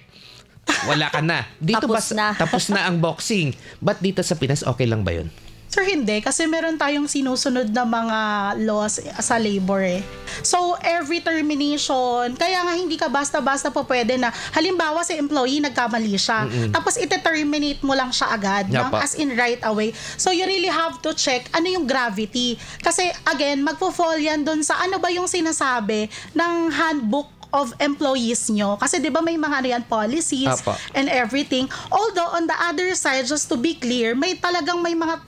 wala ka na. Dito Tapos na. tapos na ang boxing. But dito sa Pinas, okay lang ba yun? Sir, hindi. Kasi meron tayong sinusunod na mga laws sa labor eh. So, every termination, kaya nga hindi ka basta-basta po pwede na, halimbawa si employee nagkamali siya, tapos ite-terminate mo lang siya agad, Yeah, as in right away. So, you really have to check ano yung gravity. Kasi, again, magpo-fall yan dun sa ano ba yung sinasabi ng handbook of employees nyo. Kasi 'di ba may mga ano yan, policies Apa. and everything. Although on the other side, just to be clear, may talagang may mga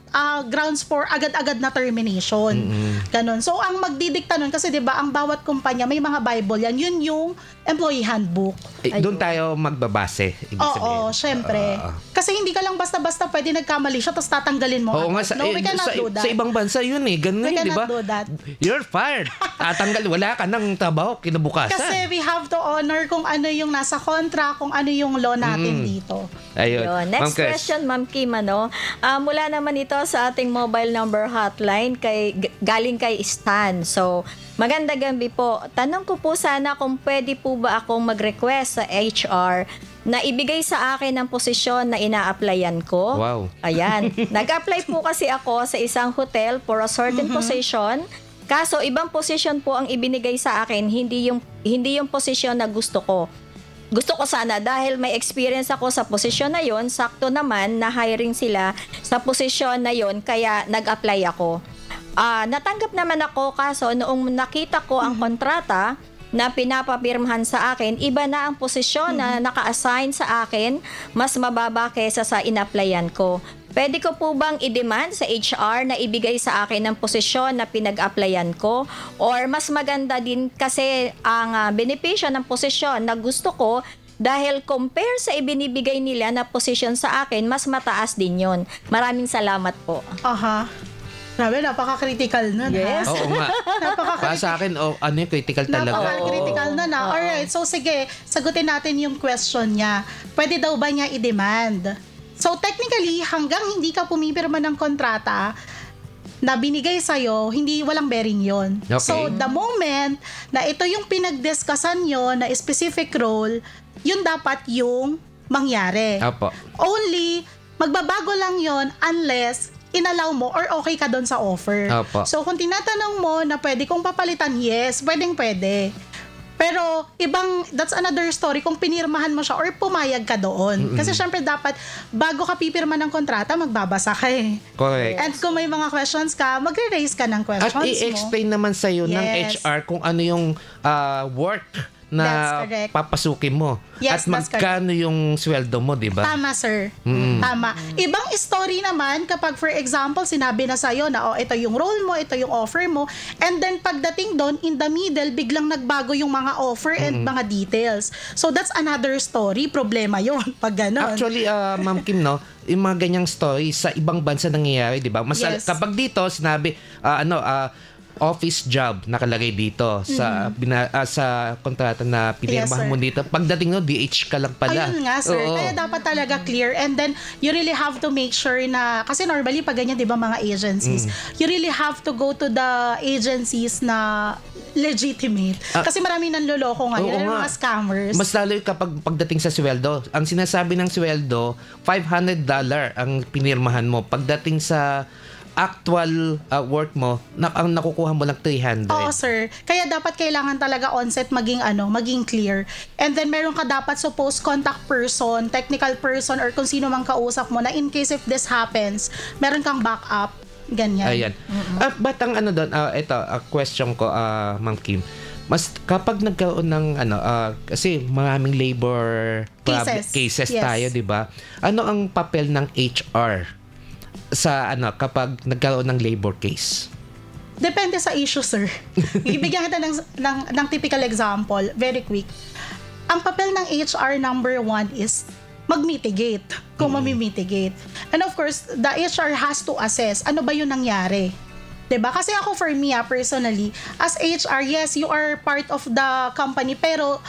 grounds for agad-agad na termination. Ganon. So ang magdidikta nun, kasi 'di ba ang bawat kumpanya may mga Bible yan. Yun yung employee handbook. Doon tayo magbabase. Ibig Oo, sabihin. syempre. Kasi hindi ka lang basta-basta pwede nagkamali siya tapos tatanggalin mo. Oo nga, no, we cannot do that. sa ibang bansa yun eh. Ganun We yun, di ba? cannot do that. You're fired. Tatanggal, wala ka ng trabaho kinabukasan. Kasi we have to honor kung ano yung nasa contract, kung ano yung law natin dito. Ayun. Yun. Ma'am Next Kes. question, Ma'am Kim, ano? Mula naman ito sa ating mobile number hotline galing kay Stan. So, maganda gabi po. Tanong ko po sana kung pwede po ba akong mag-request sa HR na ibigay sa akin ang posisyon na ina-applyan ko. Wow. Ayan. Nag-apply po kasi ako sa isang hotel for a certain position. Kaso, ibang position po ang ibinigay sa akin, hindi yung posisyon na gusto ko. Gusto ko sana dahil may experience ako sa posisyon na yon, sakto naman na hiring sila sa posisyon na yon, kaya nag-apply ako. Natanggap naman ako, kaso noong nakita ko ang kontrata na pinapapirmahan sa akin, iba na ang posisyon na naka-assign sa akin, mas mababa kesa sa in-applyan ko. Pwede ko po bang i-demand sa HR na ibigay sa akin ang posisyon na pinag-applyan ko? Or mas maganda din kasi ang benepisyo ng posisyon na gusto ko, dahil compare sa ibinibigay nila na posisyon sa akin, mas mataas din yon. Maraming salamat po. Aha. Grabe, napaka-critical nun. Yes. Oo nga. Para sa akin, ano yung critical talaga. Napaka-critical nun. Alright, so sige, sagutin natin yung question niya. Pwede daw ba niya i-demand? So technically, hanggang hindi ka pumipirma ng kontrata na binigay sa'yo, walang bearing yon. Okay. So the moment na ito yung pinag-discussan nyo na specific role, yun dapat yung mangyari. Apo. Only, magbabago lang yon unless inallow mo or okay ka doon sa offer. Apo. So kung tinatanong mo na pwede kong papalitan, yes, pwede. Pero that's another story kung pinirmahan mo siya or pumayag ka doon. Kasi syempre dapat bago ka pipirma ng kontrata, magbabasa ka eh. Correct. And kung may mga questions ka, magre-raise ka ng questions At mo. i-explain naman sa'yo ng Yes. HR kung ano yung work na That's correct. papasukin mo. Yes, at that's magkano yung sweldo mo, di ba? Tama, sir. Tama. Ibang story naman kapag, for example, sinabi na sa'yo na, ito yung role mo, ito yung offer mo, and then pagdating doon, in the middle, biglang nagbago yung mga offer and mga details. So, that's another story. Problema yon pag ganon. Actually, Ma'am Kim, no, yung mga ganyang story sa ibang bansa nangyayari, di ba? Yes. Kapag dito, sinabi, office job nakalagay dito sa sa kontrata na pinirmahan Yes, sir. mo dito. Pagdating no, DH ka lang pala. Ayun nga, sir. Oo. Kaya dapat talaga clear. And then, you really have to make sure na, kasi normally, pag ganyan, di ba, mga agencies, you really have to go to the agencies na legitimate. Kasi marami nang loloko ngayon. Oo nga. Mga scammers. Mas lalo yung kapag pagdating sa sweldo. Ang sinasabi ng sweldo, $500 ang pinirmahan mo. Pagdating sa actual work mo, ang nakukuha mo lang 300. Oo, sir. Kaya dapat kailangan talaga onset maging clear. And then meron ka dapat suppose contact person, technical person, or kung sino mang kausap mo na in case if this happens, meron kang backup. Ganyan. Ayan. But ang doon, ito, question ko, Ma'am Kim, kapag nagkaroon ng kasi maraming labor cases Yes. tayo, di ba? Ano ang papel ng HR sa kapag nagkaroon ng labor case? Depende sa issue, sir. Ibigyan kita ng typical example, very quick. Ang papel ng HR number 1 is mag-mitigate, kung mamimitigate. And of course, the HR has to assess ano ba yung nangyari. 'Di ba? Kasi ako, for me, personally, as HR, yes, you are part of the company, pero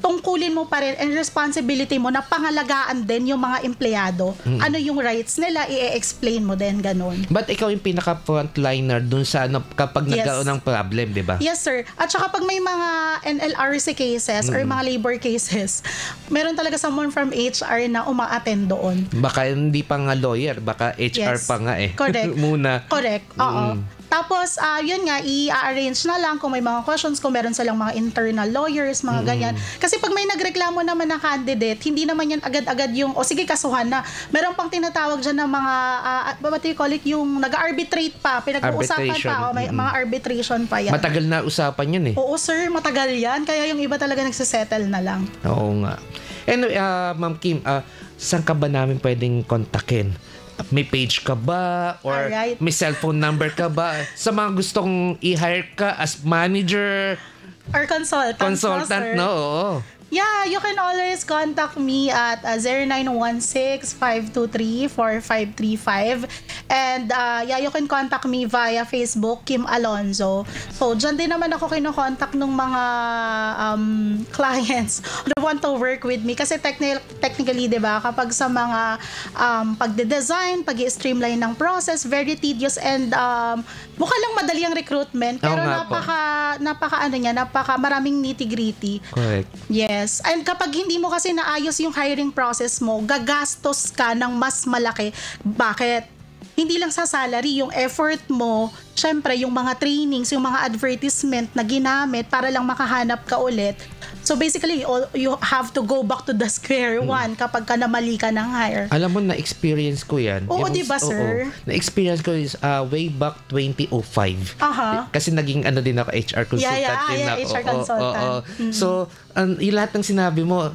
tungkulin mo pa rin and responsibility mo na pangalagaan din yung mga empleyado. Ano yung rights nila, i-explain mo din, ganun. But ikaw yung pinaka-frontliner dun sa kapag Yes. nagkaroon ng problem, di ba? Yes, sir. At saka pag may mga NLRC cases or mga labor cases, meron talaga someone from HR na uma-attend doon. Baka hindi pa nga lawyer, baka HR Yes. pa nga eh. Correct. Muna. Correct. Oo. Tapos, yun nga, i-arrange na lang kung may mga questions, kung meron silang mga internal lawyers, mga ganyan. Kasi pag may nagreklamo naman na candidate, hindi naman yan agad-agad yung, sige, kasuhan na. Meron pang tinatawag dyan ng mga, what do you call it, yung nag-arbitrate pa, pinag-uusapan Arbitration. pa, may mga arbitration pa yan. Matagal na usapan yun eh. Oo, sir, matagal yan. Kaya yung iba talaga nagsisettle na lang. Oo nga. Anyway, Ma'am Kim, saan ka ba namin pwedeng kontakin? May page ka ba? Or Alright. may cellphone number ka ba? Sa mga gustong i-hire ka as manager, Or consultant, no? Oo. Yeah, you can always contact me at 0916-523-4535. And you can contact me via Facebook, Kim Alonzo. So, dyan din naman ako kinokontak ng mga clients who want to work with me. Kasi technically, di ba, kapag sa mga pagde-design, pag-i-streamline ng process, very tedious and mukha lang madali ang recruitment. Pero napaka maraming nitty-gritty. Correct. Yes. And kapag hindi mo kasi naayos yung hiring process mo, gagastos ka ng mas malaki. Bakit? Hindi lang sa salary, yung effort mo, syempre yung mga trainings, yung mga advertisement na ginamit para lang makahanap ka ulit. So basically, you have to go back to the square one kapag ka namali ka ng hire. Alam mo, na-experience ko yan. Oo, di ba, sir? Na-experience ko is way back 2005. Aha. Kasi naging din ako, HR consultant din ako. HR consultant. So, yung lahat ng sinabi mo,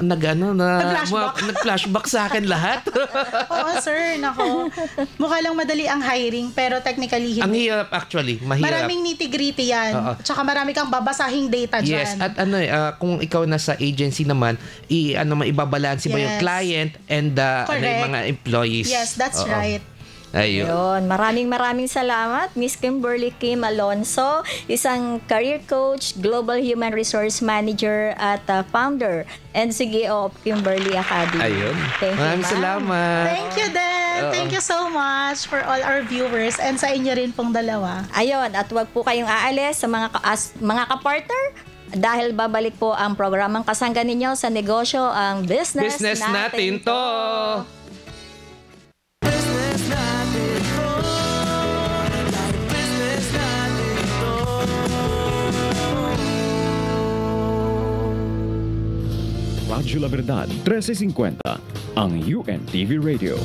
nag-flashback sa akin lahat. Oo, sir. Nako. Mukha lang madali ang hiring, pero technically hindi. Ang hirap actually. Mahirap. Maraming nitty-gritty yan. Tsaka marami kang babasahing data dyan. Yes, at kung ikaw nasa agency naman, ibabalansi mo yung client and yung mga employees. Yes, that's right. Ayun. Maraming salamat, Miss Kimberly Kim Alonzo, isang career coach, global human resource manager at founder and CEO of Kimberly Academy. Ayun. Thank you, Maraming salamat. Thank you, Dan. Thank you so much for all our viewers and sa inyo rin pong dalawa. Ayun, at wag po kayong aalis sa mga kapartner dahil babalik po ang programang kasangga ninyo sa negosyo, ang Business natin to. Radyo La Verdad 1350, ang UNTV Radio.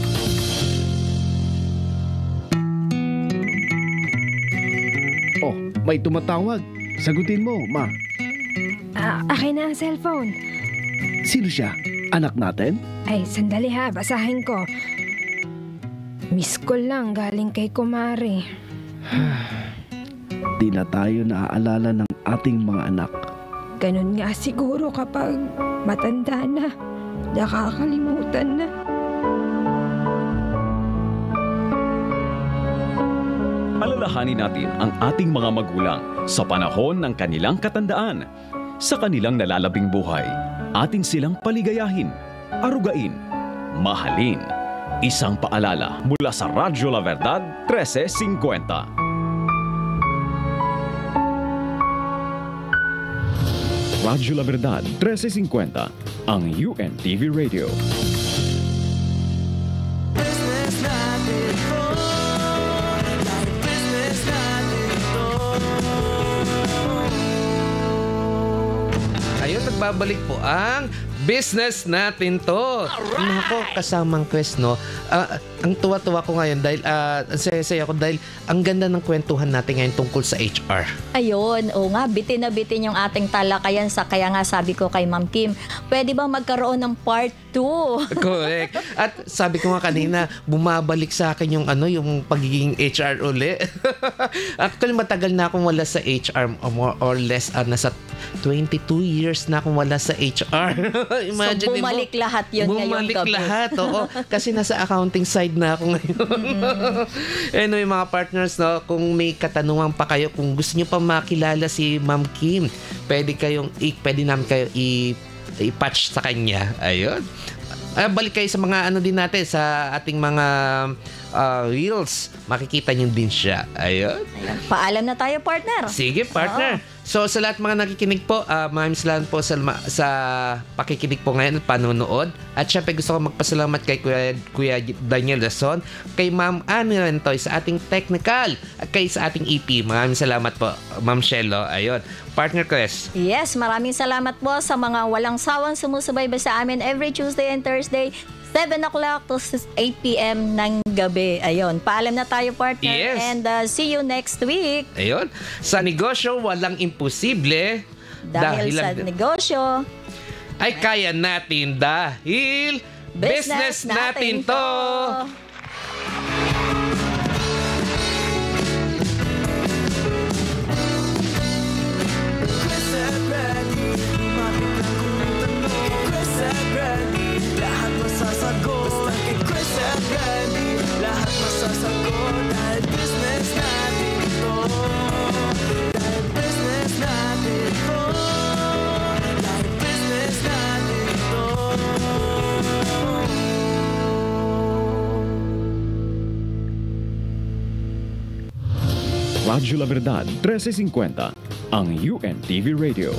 Oh, may tumatawag. Sagutin mo, ma. Akin na ang cellphone. Sino siya? Anak natin? Ay, sandali ha, basahin ko. Miss call lang galing kay Kumari. Di na tayo naaalala ng ating mga anak. Ganun nga siguro kapag matanda na, nakakalimutan na. Alalahanin natin ang ating mga magulang sa panahon ng kanilang katandaan. Sa kanilang nalalabing buhay, atin silang paligayahin, arugain, mahalin. Isang paalala mula sa Radyo La Verdad 1350. Radyo La Verdad 1350, ang UNTV Radio. Business natin to. Business natin to. Ayun, nagbabalik po ang business natin to. Nako, kasamang quest, no? Ang tuwa-tuwa ko ngayon dahil ang saya-saya ko dahil ang ganda ng kwentuhan natin ngayon tungkol sa HR. Ayun, o nga, bitin na bitin yung ating talakayan kaya nga sabi ko kay Ma'am Kim, pwede ba magkaroon ng part too. Correct. At sabi ko nga kanina, bumabalik sa akin yung yung pagiging HR uli. Actually, matagal na akong wala sa HR, more or less nasa 22 years na akong wala sa HR. Imagine So, bumalik lahat yun ngayong bumalik gabi. lahat, oo. Kasi nasa accounting side na ako ngayon. Anyway, mga partners, no, kung may katanungan pa kayo, kung gusto nyo pa makilala si Ma'am Kim, pwede namin kayo i-patch sa kanya. Ayun. Balik kayo sa mga din natin, sa ating mga reels. Makikita nyo din siya. Ayun. Paalam na tayo, partner. Sige, partner. So, sa lahat mga nakikinig po, maraming salamat po sa pakikinig po ngayon at panonood. At syempre, gusto ko magpasalamat kay Kuya Daniel Rason, kay Ma'am Annie Rentoy sa ating technical, at kay sa ating EP. Maraming salamat po, Ma'am Shelo. Ayun. Partner Chris. Yes, maraming salamat po sa mga walang sawang sumusubaybay sa amin every Tuesday and Thursday, 7 o'clock to 8 p.m. ng gabi. Ayun, paalam na tayo, partner. Yes. And see you next week. Ayun. Sa negosyo, walang imposible. Dahil sa negosyo, ay kaya natin dahil business natin to. Chris and Brandy, lumapit lang kung may tanong. Chris and Brandy, lahat masasagot. Basta kay Chris and Brandy, lahat masasagot. Dahil business natin to. Dahil business natin to. Dahil business natin to. Radyo La Verdad 1350, ang UNTV Radio.